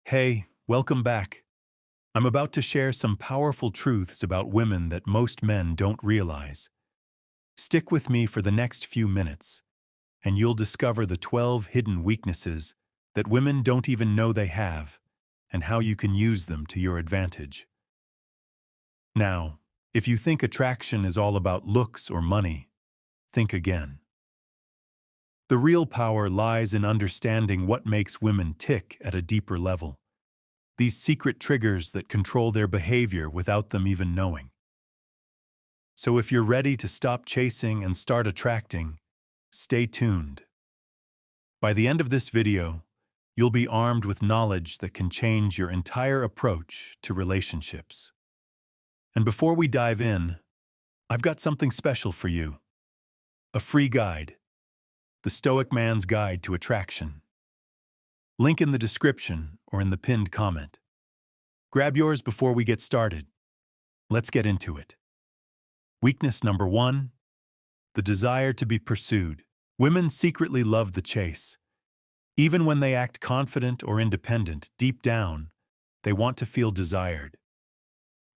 Hey, welcome back. I'm about to share some powerful truths about women that most men don't realize. Stick with me for the next few minutes, and you'll discover the 12 hidden weaknesses that women don't even know they have, and how you can use them to your advantage. Now, if you think attraction is all about looks or money, think again. The real power lies in understanding what makes women tick at a deeper level. These secret triggers that control their behavior without them even knowing. So if you're ready to stop chasing and start attracting, stay tuned. By the end of this video, you'll be armed with knowledge that can change your entire approach to relationships. And before we dive in, I've got something special for you. A free guide, The Stoic Man's Guide to Attraction. Link in the description or in the pinned comment. Grab yours before we get started. Let's get into it. Weakness number 1, the desire to be pursued. Women secretly love the chase. Even when they act confident or independent, deep down, they want to feel desired.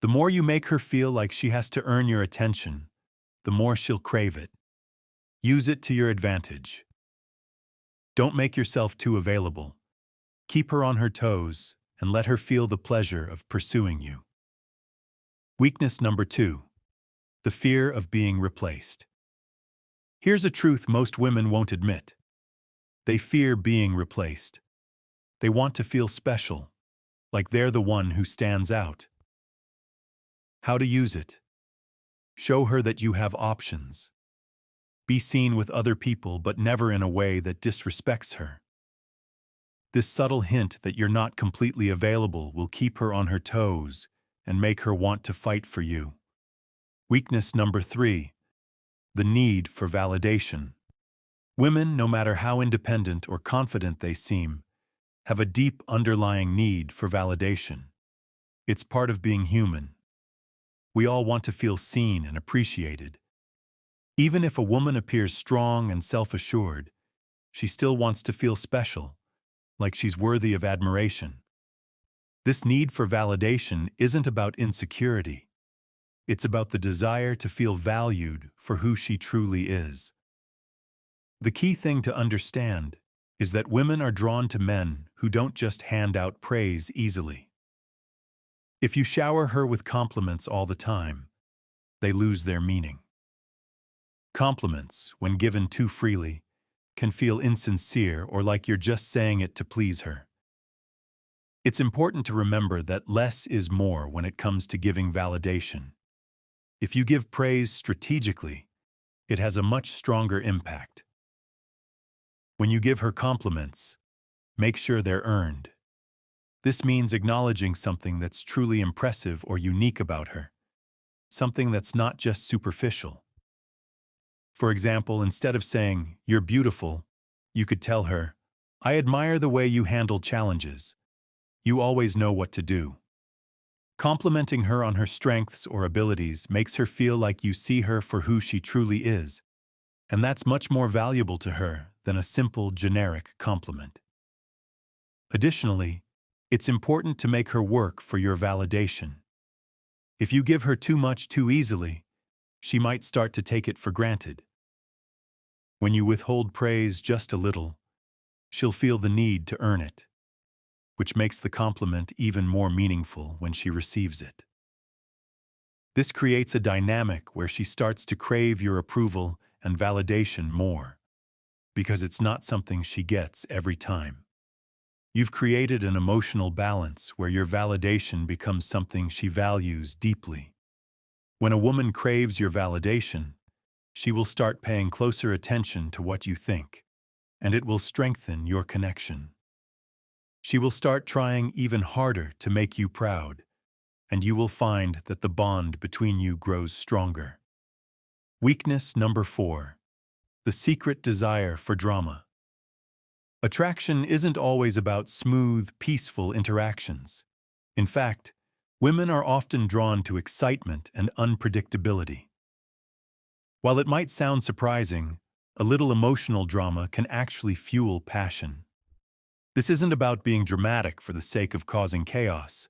The more you make her feel like she has to earn your attention, the more she'll crave it. Use it to your advantage. Don't make yourself too available. Keep her on her toes and let her feel the pleasure of pursuing you. Weakness number 2, the fear of being replaced. Here's a truth most women won't admit. They fear being replaced. They want to feel special, like they're the one who stands out. How to use it? Show her that you have options. Be seen with other people, but never in a way that disrespects her. This subtle hint that you're not completely available will keep her on her toes and make her want to fight for you. Weakness number 3, the need for validation. Women, no matter how independent or confident they seem, have a deep underlying need for validation. It's part of being human. We all want to feel seen and appreciated. Even if a woman appears strong and self-assured, she still wants to feel special, like she's worthy of admiration. This need for validation isn't about insecurity. It's about the desire to feel valued for who she truly is. The key thing to understand is that women are drawn to men who don't just hand out praise easily. If you shower her with compliments all the time, they lose their meaning. Compliments, when given too freely, can feel insincere or like you're just saying it to please her. It's important to remember that less is more when it comes to giving validation. If you give praise strategically, it has a much stronger impact. When you give her compliments, make sure they're earned. This means acknowledging something that's truly impressive or unique about her, something that's not just superficial. For example, instead of saying, "You're beautiful," you could tell her, "I admire the way you handle challenges. You always know what to do." Complimenting her on her strengths or abilities makes her feel like you see her for who she truly is, and that's much more valuable to her than a simple, generic compliment. Additionally, it's important to make her work for your validation. If you give her too much too easily, she might start to take it for granted. When you withhold praise just a little, she'll feel the need to earn it, which makes the compliment even more meaningful when she receives it. This creates a dynamic where she starts to crave your approval and validation more, because it's not something she gets every time. You've created an emotional balance where your validation becomes something she values deeply. When a woman craves your validation, she will start paying closer attention to what you think, and it will strengthen your connection. She will start trying even harder to make you proud, and you will find that the bond between you grows stronger. Weakness number 4, the secret desire for drama. Attraction isn't always about smooth, peaceful interactions. In fact, women are often drawn to excitement and unpredictability. While it might sound surprising, a little emotional drama can actually fuel passion. This isn't about being dramatic for the sake of causing chaos.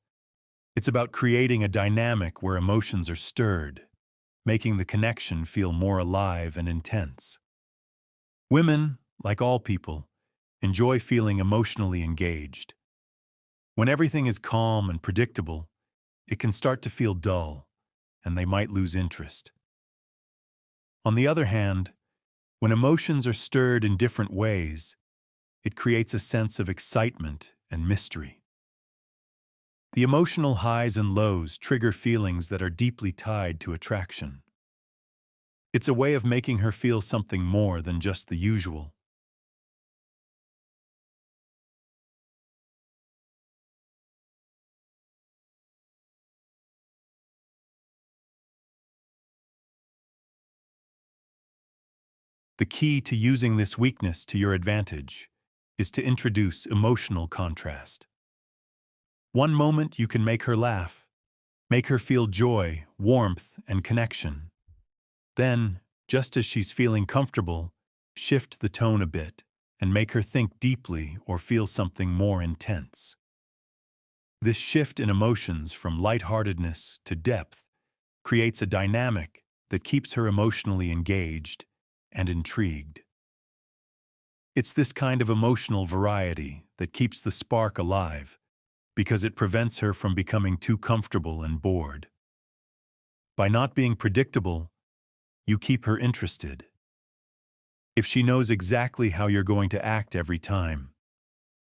It's about creating a dynamic where emotions are stirred, making the connection feel more alive and intense. Women, like all people, enjoy feeling emotionally engaged. When everything is calm and predictable, it can start to feel dull, and they might lose interest. On the other hand, when emotions are stirred in different ways, it creates a sense of excitement and mystery. The emotional highs and lows trigger feelings that are deeply tied to attraction. It's a way of making her feel something more than just the usual. The key to using this weakness to your advantage is to introduce emotional contrast. One moment you can make her laugh, make her feel joy, warmth, and connection. Then, just as she's feeling comfortable, shift the tone a bit and make her think deeply or feel something more intense. This shift in emotions from lightheartedness to depth creates a dynamic that keeps her emotionally engaged and intrigued. It's this kind of emotional variety that keeps the spark alive because it prevents her from becoming too comfortable and bored. By not being predictable, you keep her interested. If she knows exactly how you're going to act every time,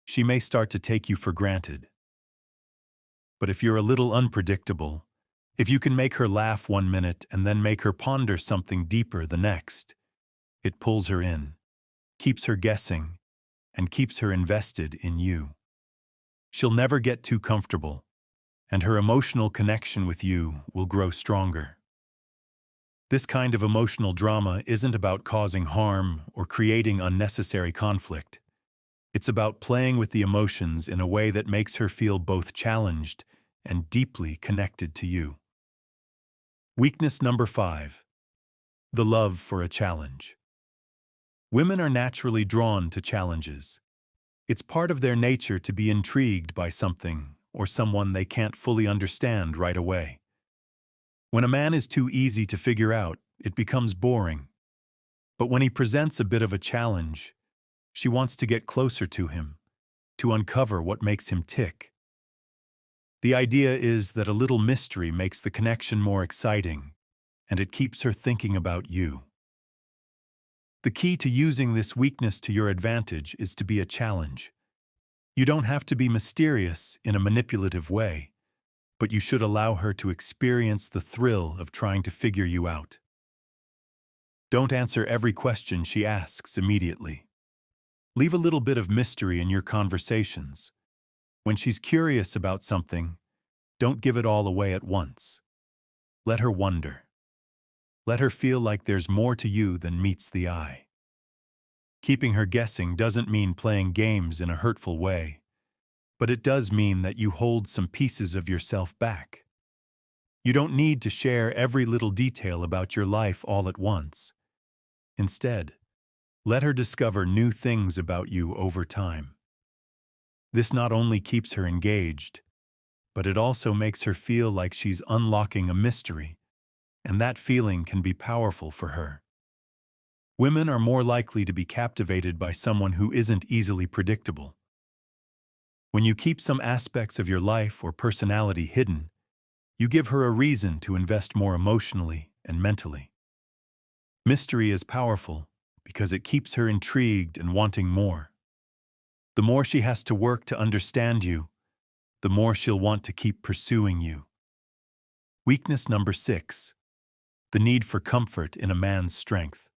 she may start to take you for granted. But if you're a little unpredictable, if you can make her laugh one minute and then make her ponder something deeper the next, it pulls her in, keeps her guessing, and keeps her invested in you. She'll never get too comfortable, and her emotional connection with you will grow stronger. This kind of emotional drama isn't about causing harm or creating unnecessary conflict. It's about playing with the emotions in a way that makes her feel both challenged and deeply connected to you. Weakness number 5. The love for a challenge. Women are naturally drawn to challenges. It's part of their nature to be intrigued by something or someone they can't fully understand right away. When a man is too easy to figure out, it becomes boring. But when he presents a bit of a challenge, she wants to get closer to him, to uncover what makes him tick. The idea is that a little mystery makes the connection more exciting, and it keeps her thinking about you. The key to using this weakness to your advantage is to be a challenge. You don't have to be mysterious in a manipulative way, but you should allow her to experience the thrill of trying to figure you out. Don't answer every question she asks immediately. Leave a little bit of mystery in your conversations. When she's curious about something, don't give it all away at once. Let her wonder. Let her feel like there's more to you than meets the eye. Keeping her guessing doesn't mean playing games in a hurtful way, but it does mean that you hold some pieces of yourself back. You don't need to share every little detail about your life all at once. Instead, let her discover new things about you over time. This not only keeps her engaged, but it also makes her feel like she's unlocking a mystery, and that feeling can be powerful for her. Women are more likely to be captivated by someone who isn't easily predictable. When you keep some aspects of your life or personality hidden, you give her a reason to invest more emotionally and mentally. Mystery is powerful because it keeps her intrigued and wanting more. The more she has to work to understand you, the more she'll want to keep pursuing you. Weakness number 6. The need for comfort in a man's strength.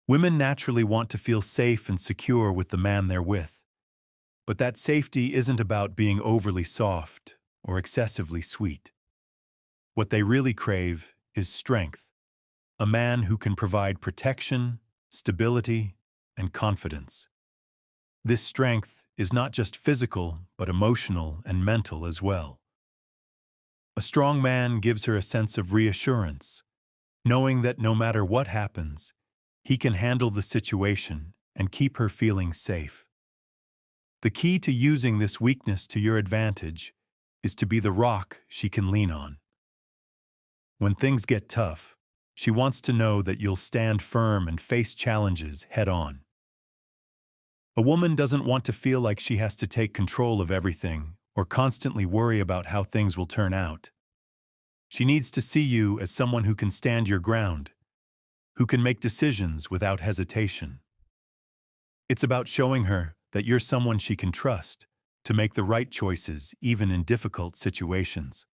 Women naturally want to feel safe and secure with the man they're with. But that safety isn't about being overly soft or excessively sweet. What they really crave is strength, a man who can provide protection, stability, and confidence. This strength is not just physical, but emotional and mental as well. A strong man gives her a sense of reassurance, knowing that no matter what happens, he can handle the situation and keep her feeling safe. The key to using this weakness to your advantage is to be the rock she can lean on. When things get tough, she wants to know that you'll stand firm and face challenges head on. A woman doesn't want to feel like she has to take control of everything or constantly worry about how things will turn out. She needs to see you as someone who can stand your ground, who can make decisions without hesitation. It's about showing her that you're someone she can trust to make the right choices even in difficult situations.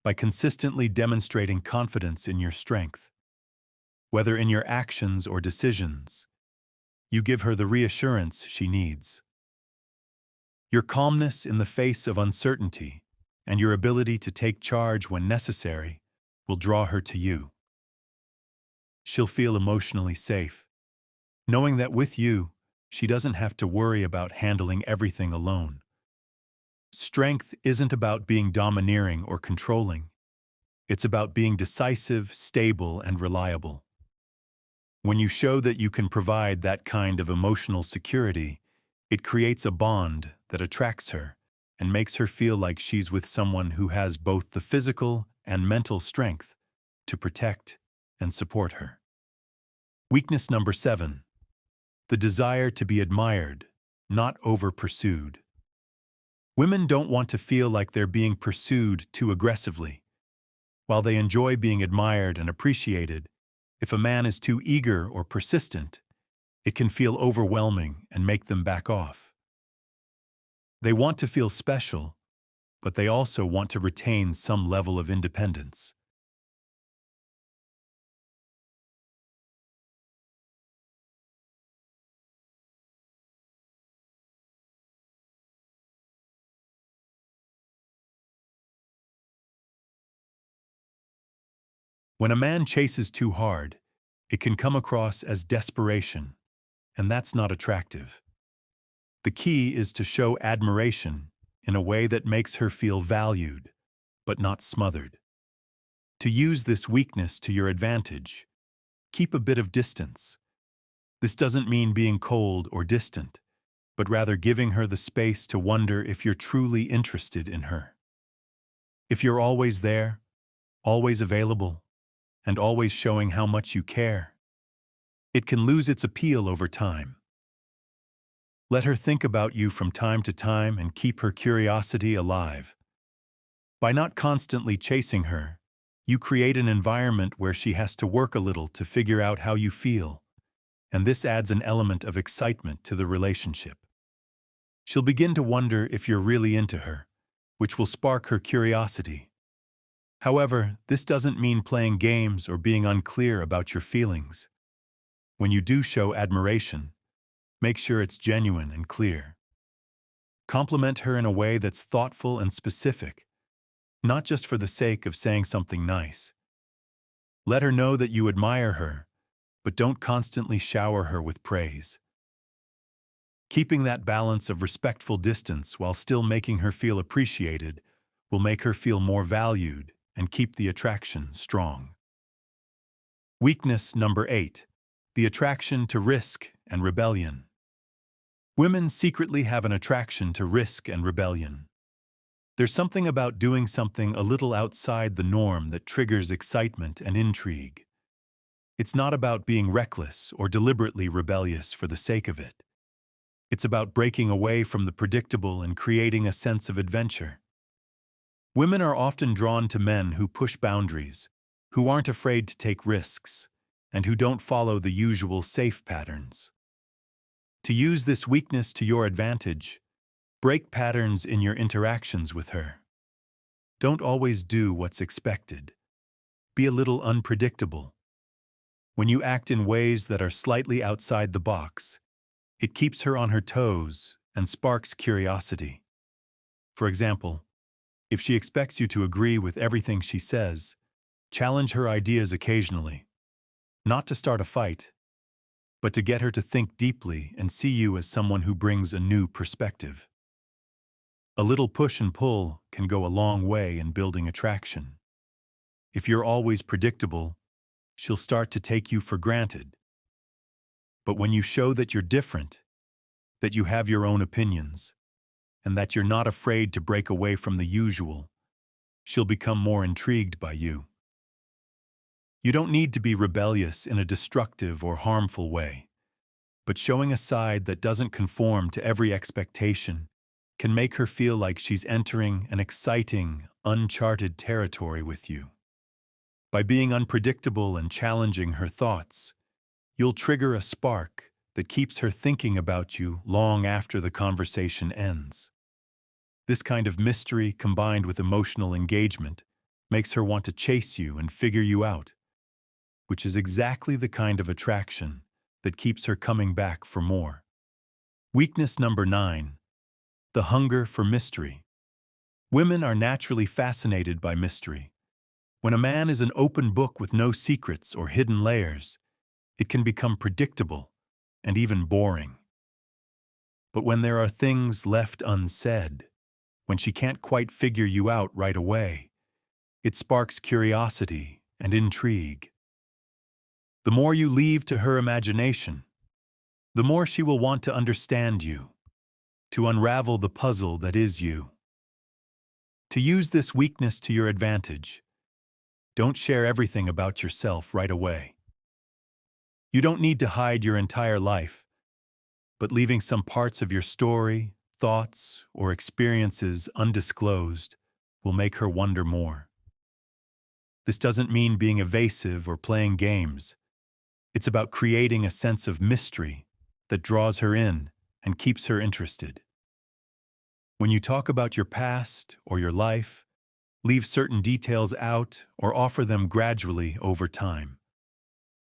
By consistently demonstrating confidence in your strength, whether in your actions or decisions, you give her the reassurance she needs. Your calmness in the face of uncertainty and your ability to take charge when necessary will draw her to you. She'll feel emotionally safe, knowing that with you, she doesn't have to worry about handling everything alone. Strength isn't about being domineering or controlling. It's about being decisive, stable, and reliable. When you show that you can provide that kind of emotional security, it creates a bond that attracts her and makes her feel like she's with someone who has both the physical and mental strength to protect and support her. Weakness number 7. The desire to be admired, not over-pursued. Women don't want to feel like they're being pursued too aggressively. While they enjoy being admired and appreciated, if a man is too eager or persistent, it can feel overwhelming and make them back off. They want to feel special, but they also want to retain some level of independence. When a man chases too hard, it can come across as desperation, and that's not attractive. The key is to show admiration in a way that makes her feel valued, but not smothered. To use this weakness to your advantage, keep a bit of distance. This doesn't mean being cold or distant, but rather giving her the space to wonder if you're truly interested in her. If you're always there, always available, and always showing how much you care, it can lose its appeal over time. Let her think about you from time to time and keep her curiosity alive. By not constantly chasing her, you create an environment where she has to work a little to figure out how you feel, and this adds an element of excitement to the relationship. She'll begin to wonder if you're really into her, which will spark her curiosity. However, this doesn't mean playing games or being unclear about your feelings. When you do show admiration, make sure it's genuine and clear. Compliment her in a way that's thoughtful and specific, not just for the sake of saying something nice. Let her know that you admire her, but don't constantly shower her with praise. Keeping that balance of respectful distance while still making her feel appreciated will make her feel more valued and keep the attraction strong. Weakness number 8. The attraction to risk and rebellion. Women secretly have an attraction to risk and rebellion. There's something about doing something a little outside the norm that triggers excitement and intrigue. It's not about being reckless or deliberately rebellious for the sake of it. It's about breaking away from the predictable and creating a sense of adventure. Women are often drawn to men who push boundaries, who aren't afraid to take risks, and who don't follow the usual safe patterns. To use this weakness to your advantage, break patterns in your interactions with her. Don't always do what's expected. Be a little unpredictable. When you act in ways that are slightly outside the box, it keeps her on her toes and sparks curiosity. For example, if she expects you to agree with everything she says, challenge her ideas occasionally, not to start a fight, but to get her to think deeply and see you as someone who brings a new perspective. A little push and pull can go a long way in building attraction. If you're always predictable, she'll start to take you for granted. But when you show that you're different, that you have your own opinions, and that you're not afraid to break away from the usual, she'll become more intrigued by you. You don't need to be rebellious in a destructive or harmful way, but showing a side that doesn't conform to every expectation can make her feel like she's entering an exciting, uncharted territory with you. By being unpredictable and challenging her thoughts, you'll trigger a spark that keeps her thinking about you long after the conversation ends. This kind of mystery, combined with emotional engagement, makes her want to chase you and figure you out, which is exactly the kind of attraction that keeps her coming back for more. Weakness number 9, the hunger for mystery. Women are naturally fascinated by mystery. When a man is an open book with no secrets or hidden layers, it can become predictable and even boring. But when there are things left unsaid, when she can't quite figure you out right away, it sparks curiosity and intrigue. The more you leave to her imagination, the more she will want to understand you, to unravel the puzzle that is you. To use this weakness to your advantage, don't share everything about yourself right away. You don't need to hide your entire life, but leaving some parts of your story, thoughts, or experiences undisclosed will make her wonder more. This doesn't mean being evasive or playing games. It's about creating a sense of mystery that draws her in and keeps her interested. When you talk about your past or your life, leave certain details out or offer them gradually over time.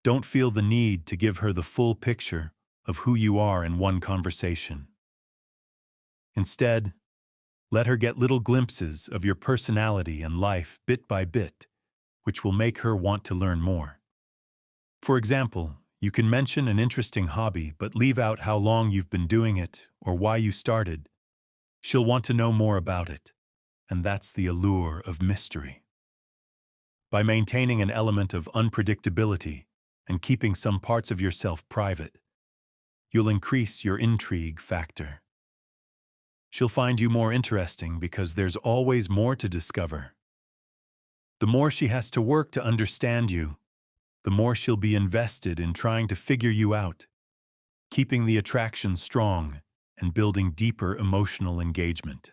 Don't feel the need to give her the full picture of who you are in one conversation. Instead, let her get little glimpses of your personality and life bit by bit, which will make her want to learn more. For example, you can mention an interesting hobby but leave out how long you've been doing it or why you started. She'll want to know more about it, and that's the allure of mystery. By maintaining an element of unpredictability and keeping some parts of yourself private, you'll increase your intrigue factor. She'll find you more interesting because there's always more to discover. The more she has to work to understand you, the more she'll be invested in trying to figure you out, keeping the attraction strong and building deeper emotional engagement.